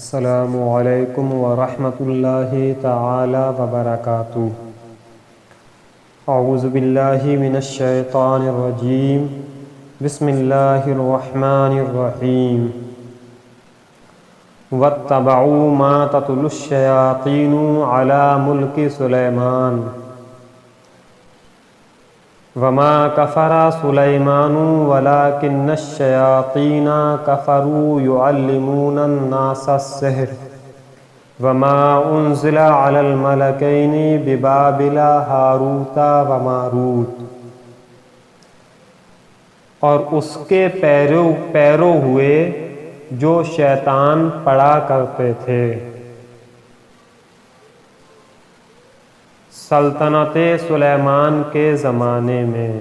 السلام علیکم ورحمۃ اللہ تعالی وبرکاتہ۔ اعوذ باللہ من الشیطان الرجیم، بسم اللہ الرحمن الرحیم۔ واتبعوا ما تتلو الشیاطین علی ملک سلیمان وما کفر سلیمان ولکن الشیاطین کفروا یعلمون الناس السحر وما انزل علی الملکین ببابل ہاروت و ماروت۔ اور اس کے پیرو ہوئے جو شیطان پڑھا کرتے تھے۔ سلطنت سلیمان کے زمانے میں،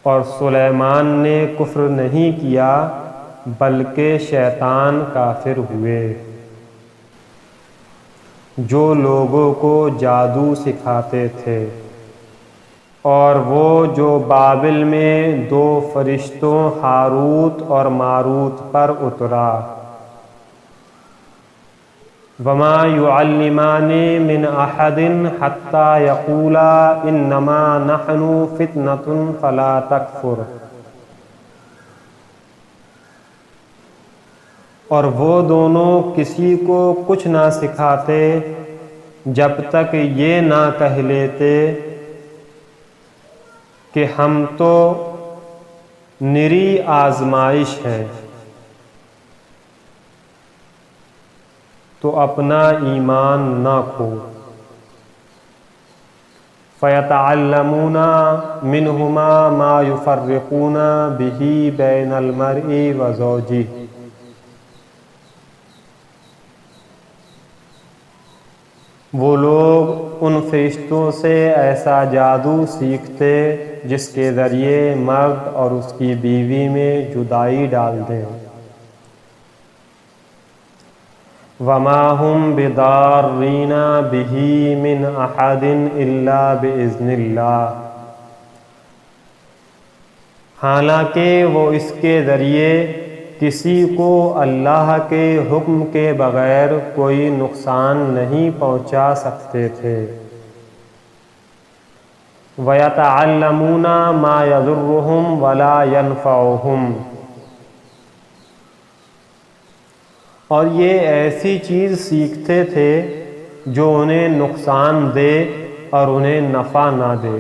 اور سلیمان نے کفر نہیں کیا بلکہ شیطان کافر ہوئے، جو لوگوں کو جادو سکھاتے تھے۔ اور وہ جو بابل میں دو فرشتوں ہاروت اور ماروت پر اترا۔ وما يعلمان من احد حتى يقولا انما نحن فتنة فلا تکفر۔ اور وہ دونوں کسی کو کچھ نہ سکھاتے جب تک یہ نہ کہہ لیتے کہ ہم تو نری آزمائش ہیں، تو اپنا ایمان نہ کھو۔ فَيَتَعَلَّمُونَ مِنْهُمَا مَا يُفَرِّقُونَ بِهِ بَيْنَ الْمَرْءِ وَزَوْجِهِ۔ وہ لوگ ان فرشتوں سے ایسا جادو سیکھتے جس کے ذریعے مرد اور اس کی بیوی میں جدائی ڈال دیں۔ وما هم بضارین بہ من احد الا باذن اللہ۔ حالانکہ وہ اس کے ذریعے کسی کو اللہ کے حکم کے بغیر کوئی نقصان نہیں پہنچا سکتے تھے۔ وَيَتَعَلَّمُونَ مَا يَضُرُّهُمْ وَلَا يَنفَعُهُمْ۔ اور یہ ایسی چیز سیکھتے تھے جو انہیں نقصان دے اور انہیں نفع نہ دے۔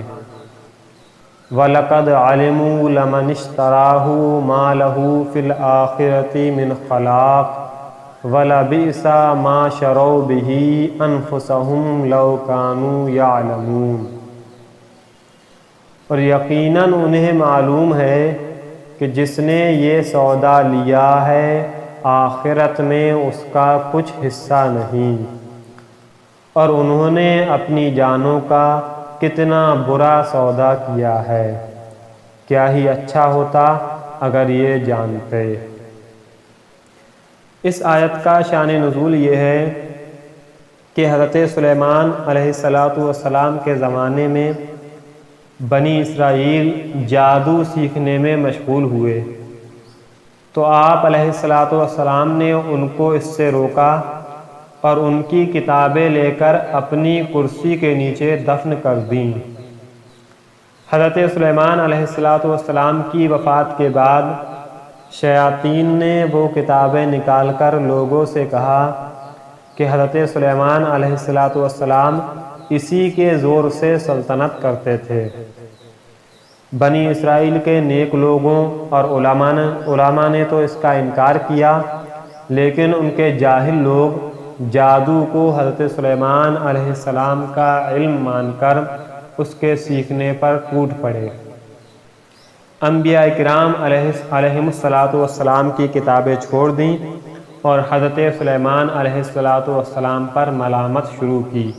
وَلَقَدْ عَلِمُوا لَمَنِ اشْتَرَاهُ مَا لَهُ فِي الْآخِرَةِ مِنْ خَلَاقٍ وَلَبِئْسَ مَا شَرَوْا بِهِ أَنفُسَهُمْ لَوْ كَانُوا يَعْلَمُونَ۔ اور یقیناً انہیں معلوم ہے کہ جس نے یہ سودا لیا ہے آخرت میں اس کا کچھ حصہ نہیں، اور انہوں نے اپنی جانوں کا کتنا برا سودا کیا ہے۔ کیا ہی اچھا ہوتا اگر یہ جانتے۔ اس آیت کا شان نزول یہ ہے کہ حضرت سلیمان علیہ السلام کے زمانے میں بنی اسرائیل جادو سیکھنے میں مشغول ہوئے، تو آپ علیہ السلام نے ان کو اس سے روکا اور ان کی کتابیں لے کر اپنی کرسی کے نیچے دفن کر دیں۔ حضرت سلیمان علیہ السلام کی وفات کے بعد شیاطین نے وہ کتابیں نکال کر لوگوں سے کہا کہ حضرت سلیمان علیہ السلام اسی کے زور سے سلطنت کرتے تھے۔ بنی اسرائیل کے نیک لوگوں اور علماء نے تو اس کا انکار کیا، لیکن ان کے جاہل لوگ جادو کو حضرت سلیمان علیہ السلام کا علم مان کر اس کے سیکھنے پر ٹوٹ پڑے۔ انبیاء کرام علیہم السلام کی کتابیں چھوڑ دیں اور حضرت سلیمان علیہ السلام پر ملامت شروع کی۔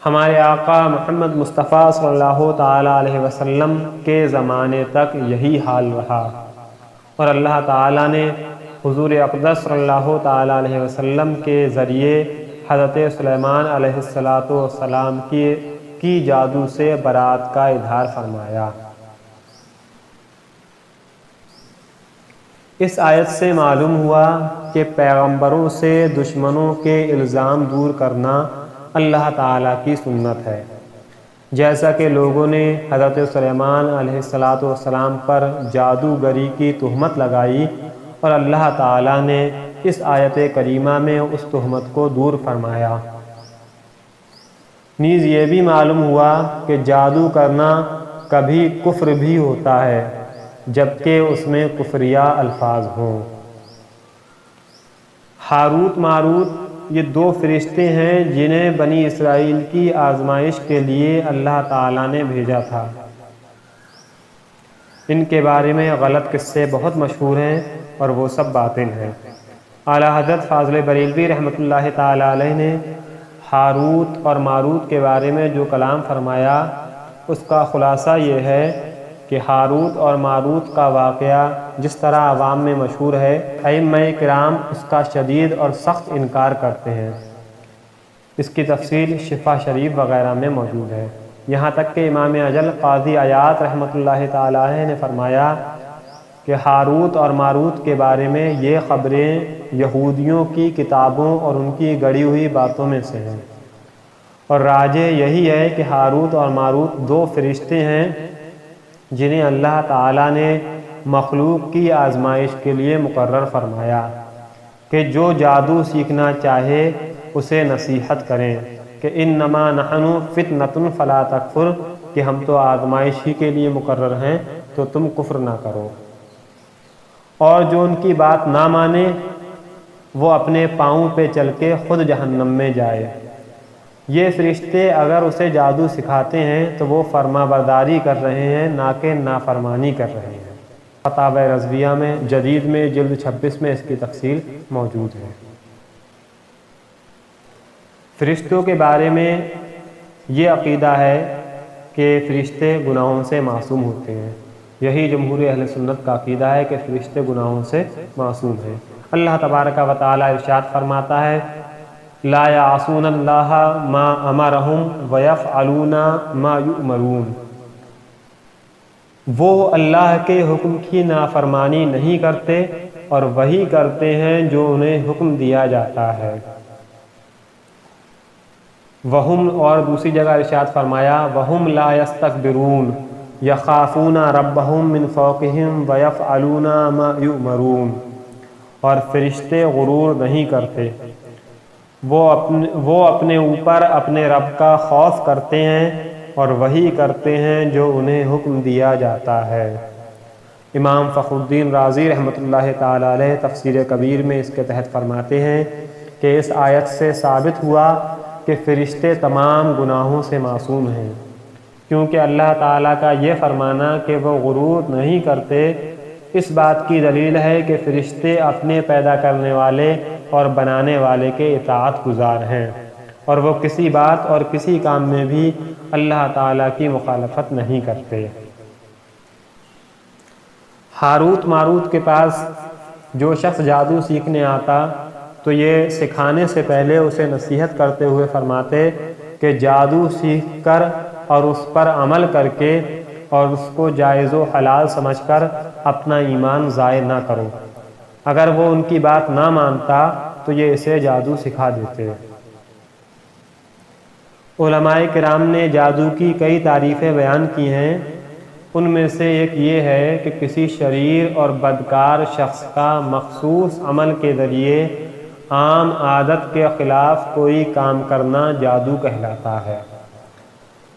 ہمارے آقا محمد مصطفیٰ صلی اللہ تعالیٰ علیہ وسلم کے زمانے تک یہی حال رہا، اور اللہ تعالیٰ نے حضور اقدس صلی اللہ تعالیٰ علیہ وسلم کے ذریعے حضرت سلیمان علیہ السلام کی جادو سے برات کا اظہار فرمایا۔ اس آیت سے معلوم ہوا کہ پیغمبروں سے دشمنوں کے الزام دور کرنا اللہ تعالیٰ کی سنت ہے، جیسا کہ لوگوں نے حضرت سلیمان علیہ السلام پر جادوگری کی تہمت لگائی اور اللہ تعالیٰ نے اس آیت کریمہ میں اس تہمت کو دور فرمایا۔ نیز یہ بھی معلوم ہوا کہ جادو کرنا کبھی کفر بھی ہوتا ہے جبکہ اس میں کفریہ الفاظ ہوں۔ ہاروت ماروت یہ دو فرشتے ہیں جنہیں بنی اسرائیل کی آزمائش کے لیے اللہ تعالیٰ نے بھیجا تھا۔ ان کے بارے میں غلط قصے بہت مشہور ہیں اور وہ سب باطل ہیں۔ اعلیٰ حضرت فاضل بریلوی رحمۃ اللہ تعالیٰ علیہ نے ہاروت اور ماروت کے بارے میں جو کلام فرمایا اس کا خلاصہ یہ ہے کہ ہاروت اور ماروت کا واقعہ جس طرح عوام میں مشہور ہے، ائمہ کرام اس کا شدید اور سخت انکار کرتے ہیں۔ اس کی تفصیل شفا شریف وغیرہ میں موجود ہے۔ یہاں تک کہ امام اجل قاضی عیاض رحمۃ اللہ تعالیٰ علیہ نے فرمایا کہ ہاروت اور ماروت کے بارے میں یہ خبریں یہودیوں کی کتابوں اور ان کی گڑی ہوئی باتوں میں سے ہیں، اور راجح یہی ہے کہ ہاروت اور ماروت دو فرشتے ہیں جنہیں اللہ تعالیٰ نے مخلوق کی آزمائش کے لیے مقرر فرمایا کہ جو جادو سیکھنا چاہے اسے نصیحت کریں کہ انما نحن فتنۃ فلا تکفر، کہ ہم تو آزمائش ہی کے لیے مقرر ہیں تو تم کفر نہ کرو، اور جو ان کی بات نہ مانے وہ اپنے پاؤں پہ چل کے خود جہنم میں جائے۔ یہ فرشتے اگر اسے جادو سکھاتے ہیں تو وہ فرما برداری کر رہے ہیں نہ کہ نافرمانی کر رہے ہیں۔ فتاوی رضویہ میں جدید میں جلد 26 میں اس کی تفصیل موجود ہے۔ فرشتوں کے بارے میں یہ عقیدہ ہے کہ فرشتے گناہوں سے معصوم ہوتے ہیں۔ یہی جمہور اہل سنت کا عقیدہ ہے کہ فرشتے گناہوں سے معصوم ہیں۔ اللہ تبارک و تعالی ارشاد فرماتا ہے لا یعصون اللہ ما امرہم ویفعلون ما یؤمرون، وہ اللہ کے حکم کی نافرمانی نہیں کرتے اور وہی کرتے ہیں جو انہیں حکم دیا جاتا ہے۔ وہم، اور دوسری جگہ ارشاد فرمایا وہم لا یستکبرون یخافون ربہم من فوقہم ویفعلون ما یؤمرون، اور فرشتے غرور نہیں کرتے، وہ اپنے اوپر اپنے رب کا خوف کرتے ہیں اور وہی کرتے ہیں جو انہیں حکم دیا جاتا ہے۔ امام فخر الدین رازی رحمۃ اللہ تعالی علیہ تفسیر کبیر میں اس کے تحت فرماتے ہیں کہ اس آیت سے ثابت ہوا کہ فرشتے تمام گناہوں سے معصوم ہیں، کیونکہ اللہ تعالیٰ کا یہ فرمانا کہ وہ غرور نہیں کرتے اس بات کی دلیل ہے کہ فرشتے اپنے پیدا کرنے والے اور بنانے والے کے اطاعت گزار ہیں، اور وہ کسی بات اور کسی کام میں بھی اللہ تعالیٰ کی مخالفت نہیں کرتے۔ ہاروت ماروت کے پاس جو شخص جادو سیکھنے آتا تو یہ سکھانے سے پہلے اسے نصیحت کرتے ہوئے فرماتے کہ جادو سیکھ کر اور اس پر عمل کر کے اور اس کو جائز و حلال سمجھ کر اپنا ایمان ضائع نہ کرو۔ اگر وہ ان کی بات نہ مانتا تو یہ اسے جادو سکھا دیتے۔ علماء کرام نے جادو کی کئی تعریفیں بیان کی ہیں، ان میں سے ایک یہ ہے کہ کسی شریر اور بدکار شخص کا مخصوص عمل کے ذریعے عام عادت کے خلاف کوئی کام کرنا جادو کہلاتا ہے۔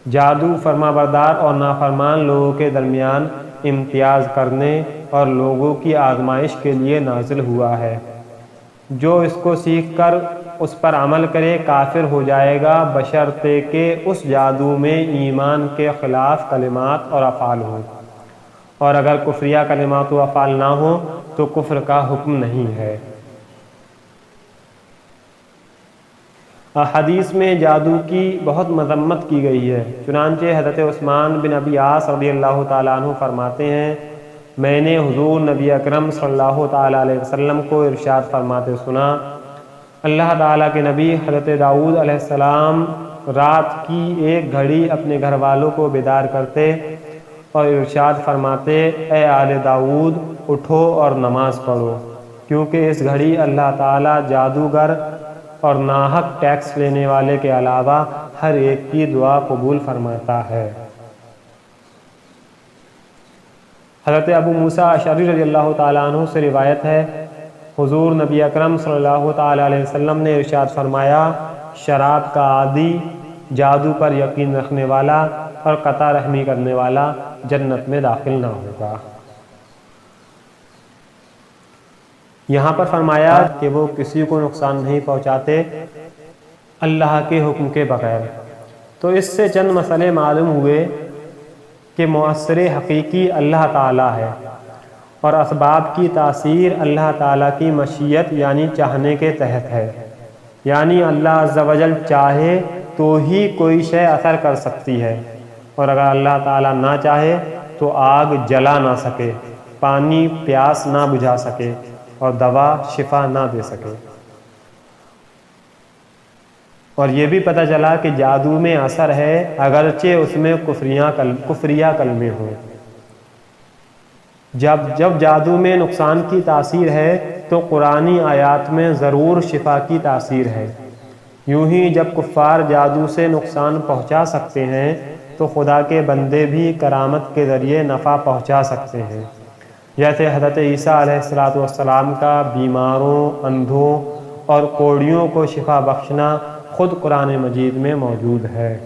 جادو فرما بردار اور نافرمان لوگوں کے درمیان امتیاز کرنے اور لوگوں کی آزمائش کے لیے نازل ہوا ہے۔ جو اس کو سیکھ کر اس پر عمل کرے کافر ہو جائے گا بشرطے کہ اس جادو میں ایمان کے خلاف کلمات اور افعال ہوں، اور اگر کفریہ کلمات و افعال نہ ہوں تو کفر کا حکم نہیں ہے۔ حدیث میں جادو کی بہت مذمت کی گئی ہے، چنانچہ حضرت عثمان بن ابی عاص رضی اللہ تعالیٰ عنہ فرماتے ہیں میں نے حضور نبی اکرم صلی اللہ تعالیٰ علیہ وسلم کو ارشاد فرماتے سنا، اللہ تعالیٰ کے نبی حضرت داؤد علیہ السلام رات کی ایک گھڑی اپنے گھر والوں کو بیدار کرتے اور ارشاد فرماتے اے آل داؤد اٹھو اور نماز پڑھو، کیونکہ اس گھڑی اللہ تعالیٰ جادوگر اور ناحق ٹیکس لینے والے کے علاوہ ہر ایک کی دعا قبول فرماتا ہے۔ حضرت ابو موسیٰ اشعری رضی اللہ تعالیٰ عنہ سے روایت ہے، حضور نبی اکرم صلی اللہ تعالیٰ علیہ وسلم نے ارشاد فرمایا، شراب کا عادی، جادو پر یقین رکھنے والا اور قطع رحمی کرنے والا جنت میں داخل نہ ہوگا۔ یہاں پر فرمایا کہ وہ کسی کو نقصان نہیں پہنچاتے اللہ کے حکم کے بغیر۔ تو اس سے چند مسئلے معلوم ہوئے کہ مؤثر حقیقی اللہ تعالیٰ ہے اور اسباب کی تاثیر اللہ تعالیٰ کی مشیت یعنی چاہنے کے تحت ہے، یعنی اللہ عز و جل چاہے تو ہی کوئی شے اثر کر سکتی ہے، اور اگر اللہ تعالیٰ نہ چاہے تو آگ جلا نہ سکے، پانی پیاس نہ بجھا سکے اور دوا شفا نہ دے سکے۔ اور یہ بھی پتہ چلا کہ جادو میں اثر ہے اگرچہ اس میں کفریہ کلمے ہوں۔ جب جادو میں نقصان کی تاثیر ہے تو قرآنی آیات میں ضرور شفا کی تاثیر ہے۔ یوں ہی جب کفار جادو سے نقصان پہنچا سکتے ہیں تو خدا کے بندے بھی کرامت کے ذریعے نفع پہنچا سکتے ہیں، جیسے حضرت عیسیٰ علیہ السلام کا بیماروں، اندھوں اور کوڑیوں کو شفا بخشنا خود قرآن مجید میں موجود ہے۔